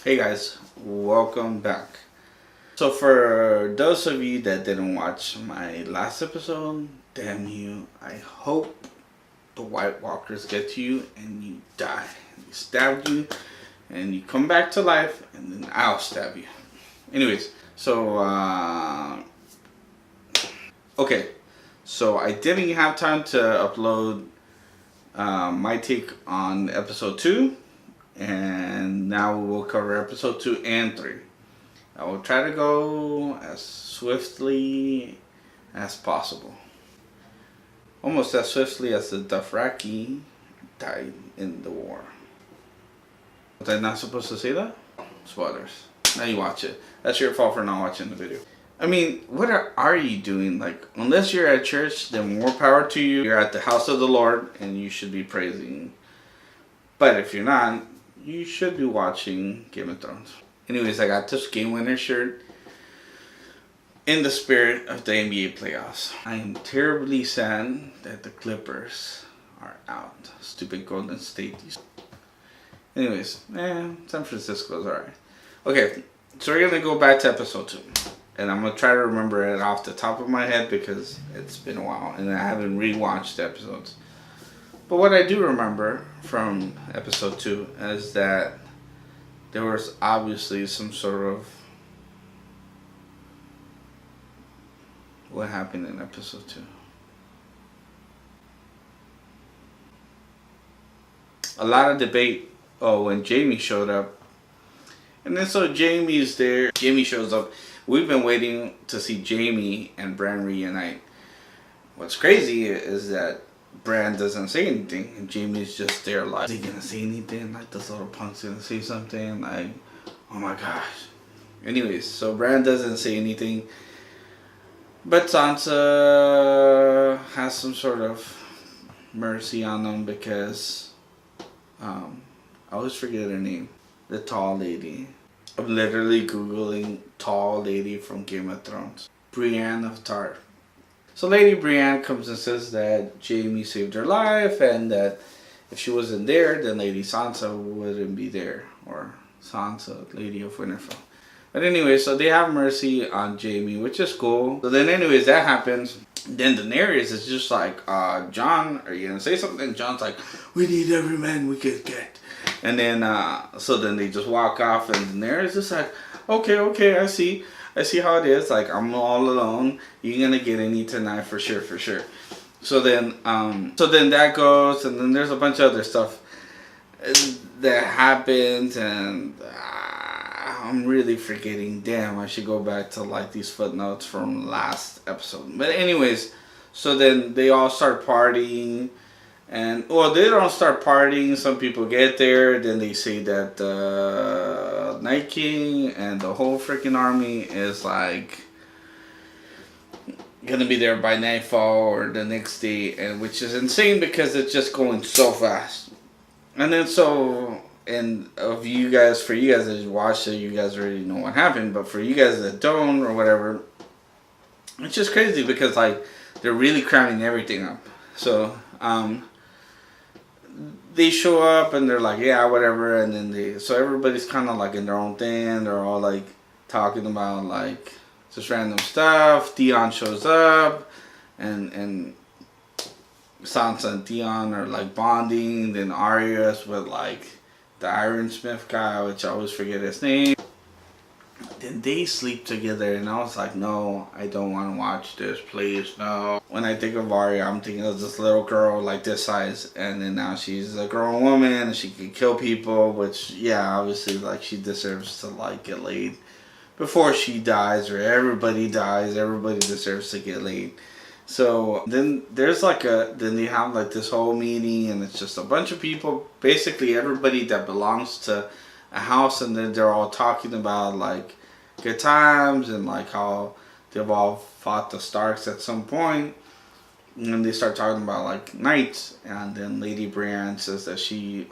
Hey guys, welcome back. So for those of you that didn't watch my last episode, damn you, I hope the White Walkers get to you and you die. They stabbed you and you come back to life and then I'll stab you. Anyways, okay, so I didn't have time to upload my take on episode 2, and now we will cover episode 2 and 3. I will try to go as swiftly as possible. Almost as swiftly as the Dothraki died in the war. Was I not supposed to say that? Spoilers. Now you watch it. That's your fault for not watching the video. I mean, what are you doing? Like, unless you're at church, then more power to you. You're at the house of the Lord and you should be praising. But if you're not, you should be watching Game of Thrones. Anyways, I got this game winner shirt in the spirit of the NBA playoffs. I am terribly sad that the Clippers are out. Stupid Golden State. Anyways, San Francisco's alright. Okay, so we're gonna go back to episode 2. And I'm gonna try to remember it off the top of my head because it's been a while and I haven't rewatched the episodes. But what I do remember from episode 2 is that there was obviously some sort of... What happened in episode 2? A lot of debate. Oh, when Jamie showed up. And then so Jamie's there. Jamie shows up. We've been waiting to see Jamie and Bran reunite. What's crazy is that Bran doesn't say anything, and Jamie's just there like, is he gonna say anything? Like, this little punk's gonna say something? Like, oh my gosh. Anyways, so Bran doesn't say anything, but Sansa has some sort of mercy on him because I always forget her name. The tall lady. I'm literally googling tall lady from Game of Thrones. Brienne of Tarth. So Lady Brienne comes and says that Jamie saved her life and that if she wasn't there, then Lady Sansa wouldn't be there. Or Sansa, Lady of Winterfell. But anyway, so they have mercy on Jamie, which is cool. So then anyways, that happens. Then Daenerys is just like, Jon, are you going to say something? Jon's like, we need every man we could get. And then, so then they just walk off and Daenerys is like, okay, I see how it is. Like, I'm all alone. You're gonna get any tonight for sure. So then that goes, and then there's a bunch of other stuff that happens, and I'm really forgetting. Damn, I should go back to like these footnotes from last episode. But anyways, so then they all start partying. And, well, they don't start partying. Some people get there. Then they say that the Night King and the whole freaking army is, like, going to be there by nightfall or the next day. And which is insane because it's just going so fast. And then so, and for you guys that watched it, you guys already know what happened. But for you guys that don't or whatever, it's just crazy because, like, they're really cramming everything up. So, they show up and they're like, yeah, whatever, and then so everybody's kind of like in their own thing. They're all like talking about like just random stuff. Theon shows up, and Sansa and Theon are like bonding. Then Arya's with like the Ironsmith guy, which I always forget his name. Then they sleep together, and I was like, no, I don't want to watch this, please, no. When I think of Arya, I'm thinking of this little girl like this size, and then now she's a grown woman, and she can kill people, which, yeah, obviously, like, she deserves to, like, get laid before she dies, or everybody dies, everybody deserves to get laid. So, then there's like then they have like this whole meeting, and it's just a bunch of people, basically everybody that belongs to a house, and then they're all talking about like good times and like how they've all fought the Starks at some point. And then they start talking about like knights, and then Lady Brienne says that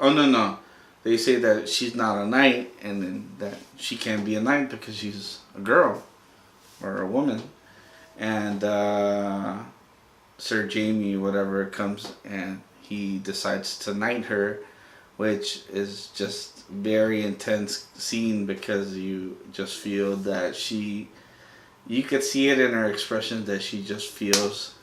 no, they say that she's not a knight, and then that she can't be a knight because she's a girl or a woman. And Sir Jamie, whatever, comes and he decides to knight her, which is just very intense scene because you just feel that you could see it in her expression that she just feels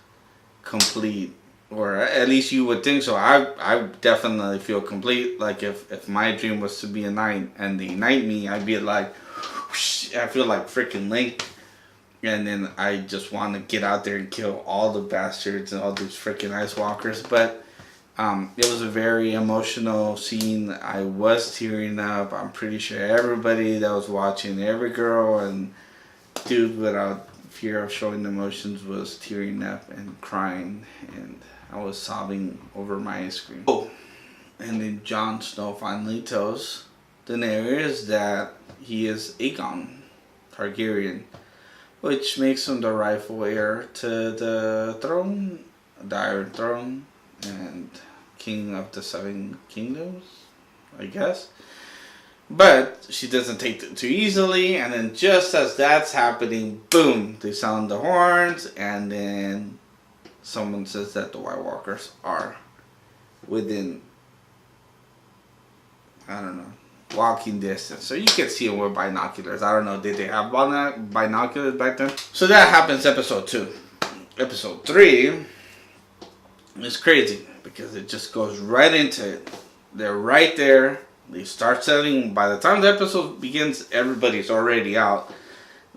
complete, or at least you would think so. I definitely feel complete. Like if my dream was to be a knight and they knight me, I'd be like, whoosh, I feel like freaking Link, and then I just want to get out there and kill all the bastards and all these freaking ice walkers. But it was a very emotional scene. I was tearing up. I'm pretty sure everybody that was watching, every girl and dude without fear of showing emotions was tearing up and crying, and I was sobbing over my ice cream. Oh, and then Jon Snow finally tells Daenerys that he is Aegon Targaryen, which makes him the rightful heir to the throne, the Iron Throne, and King of the Seven Kingdoms, I guess. But she doesn't take it too easily, and then just as that's happening, boom, they sound the horns, and then someone says that the White Walkers are within, I don't know, walking distance. So you can see them with binoculars. I don't know, did they have binoculars back then? So that happens episode 2. Episode 3 is crazy because it just goes right into it. They're right there. They start setting. By the time the episode begins, everybody's already out.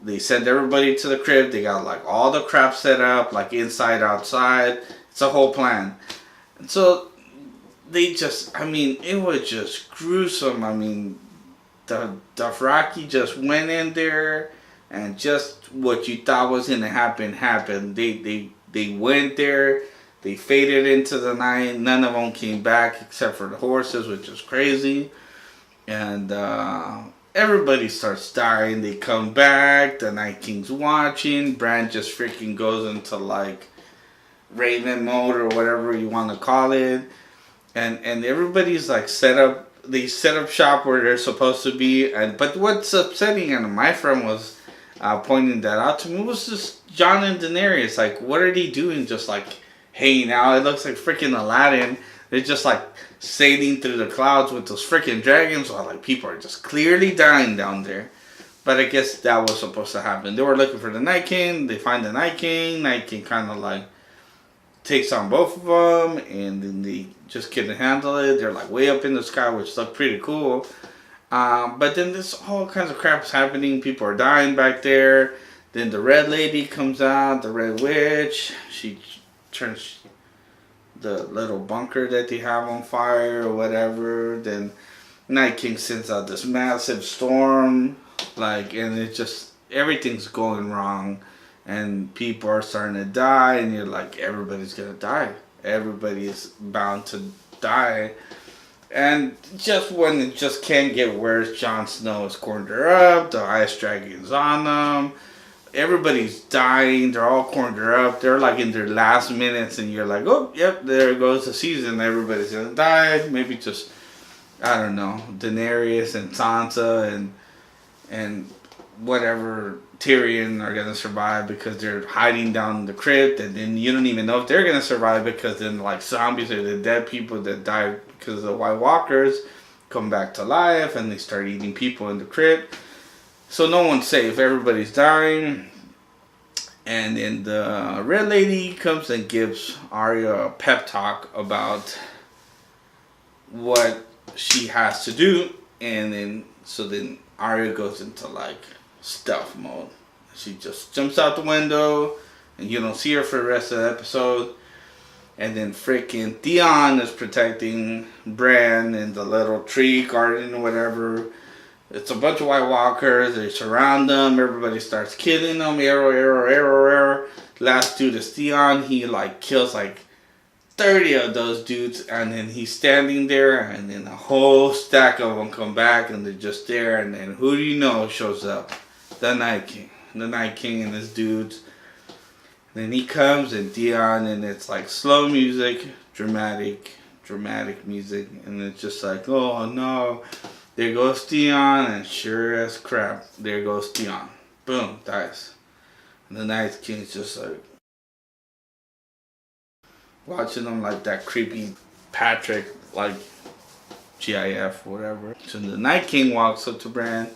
They send everybody to the crib. They got like all the crap set up, like inside, outside. It's a whole plan. And so they just, I mean, it was just gruesome. I mean, the Dothraki just went in there, and just what you thought was gonna happen happened. They went there. They faded into the night. None of them came back except for the horses, which is crazy. And everybody starts dying. They come back. The Night King's watching. Bran just freaking goes into like Raven mode or whatever you want to call it. And everybody's like set up. They set up shop where they're supposed to be. But what's upsetting, and my friend was pointing that out to me, was just Jon and Daenerys. Like, what are they doing? Just like hanging out. It looks like freaking Aladdin. They're just like sailing through the clouds with those freaking dragons while like people are just clearly dying down there. But I guess that was supposed to happen. They were looking for the Night King. They find the Night King. Night King kind of like takes on both of them, and then they just couldn't handle it. They're like way up in the sky, which looked pretty cool. But then there's all kinds of crap's happening. People are dying back there. Then the Red Lady comes out, the Red Witch. She turns the little bunker that they have on fire or whatever. Then Night King sends out this massive storm, like, and it just, everything's going wrong, and people are starting to die, and you're like, everybody's gonna die. Everybody is bound to die. And just when it just can't get worse, Jon Snow is cornered her up, the Ice Dragon's on them. Everybody's dying. They're all cornered up. They're like in their last minutes, and you're like, oh, yep, there goes the season. Everybody's gonna die. Maybe just, I don't know, Daenerys and Sansa and whatever, Tyrion are gonna survive because they're hiding down in the crypt, and then you don't even know if they're gonna survive because then like zombies or the dead people that died because of the White Walkers come back to life and they start eating people in the crypt. So no one's safe. Everybody's dying. And then the Red Lady comes and gives Arya a pep talk about what she has to do. And then Arya goes into like stealth mode. She just jumps out the window and you don't see her for the rest of the episode. And then freaking Theon is protecting Bran in the little tree garden or whatever. It's a bunch of White Walkers. They surround them. Everybody starts killing them. Arrow. Last dude is Theon. He like kills like 30 of those dudes. And then he's standing there. And then a whole stack of them come back. And they're just there. And then who do you know shows up? The Night King. The Night King and his dudes. And then he comes and Theon. And it's like slow music. Dramatic music. And it's just like, oh no. There goes Theon, and sure as crap, there goes Theon. Boom, dies. And the Night King's just like watching them like that creepy Patrick, like GIF, whatever. So the Night King walks up to Bran.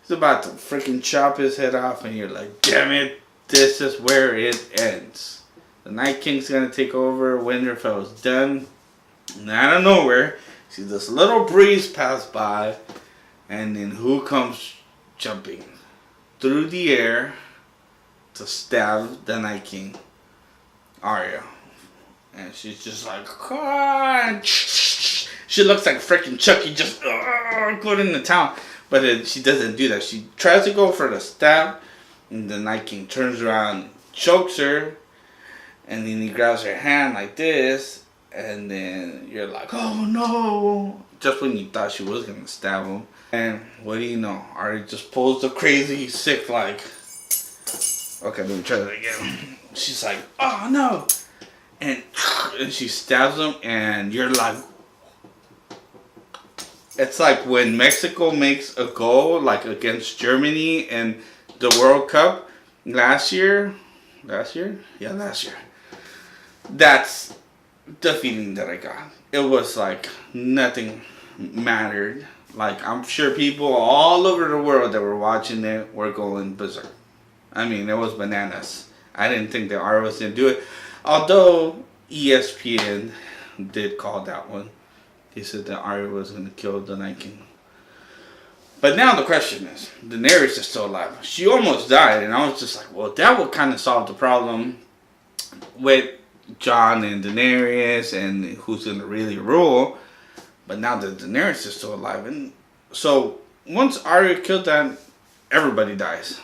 He's about to freaking chop his head off, and you're like, damn it, this is where it ends. The Night King's gonna take over. Winterfell's done. And out of nowhere, see this little breeze pass by, and then who comes jumping through the air to stab the Night King? Arya. And she's just like, ah! She looks like freaking Chucky, just going into town. But she doesn't do that. She tries to go for the stab, and the Night King turns around, chokes her, and then he grabs her hand like this, and then you're like, oh no! Just when you thought she was gonna stab him. And what do you know? Arya just pulls the crazy, sick, like, okay, let me try that again. She's like, oh no! And she stabs him, and you're like, it's like when Mexico makes a goal, like against Germany in the World Cup last year. Last year. That's the feeling that I got. It was like nothing mattered. Like, I'm sure people all over the world that were watching it were going berserk. I mean, it was bananas. I didn't think that Arya was going to do it. Although ESPN did call that one. He said that Arya was going to kill the Night King. But now the question is, Daenerys is still alive. She almost died, and I was just like, well, that would kind of solve the problem with Jon and Daenerys and who's going to really rule. But now that Daenerys is still alive, and so once Arya killed that, everybody dies.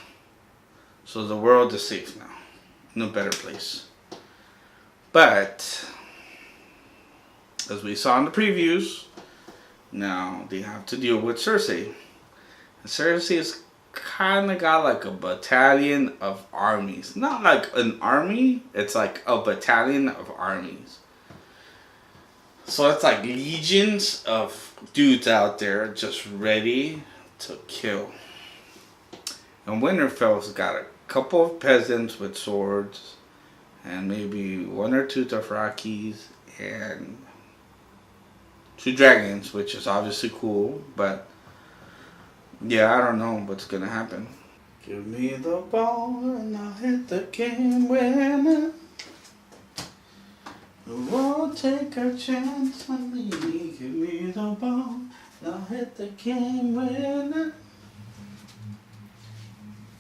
So the world is safe now, in a better place. But as we saw in the previews, now they have to deal with Cersei. And Cersei has kind of got like a battalion of armies. Not like an army, it's like a battalion of armies. So it's like legions of dudes out there just ready to kill. And Winterfell's got a couple of peasants with swords, and maybe one or two Dothrakis, and 2 dragons, which is obviously cool, but yeah, I don't know what's gonna happen. Give me the ball and I'll hit the game winner. Who won't take a chance on me? Give me the ball and I'll hit the game winner.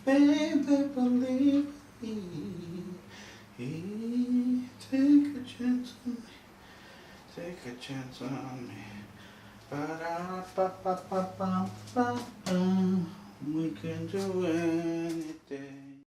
Baby, believe me. Take a chance on me. Take a chance on me. Ba-da-ba-ba-ba-ba-ba. We can do it.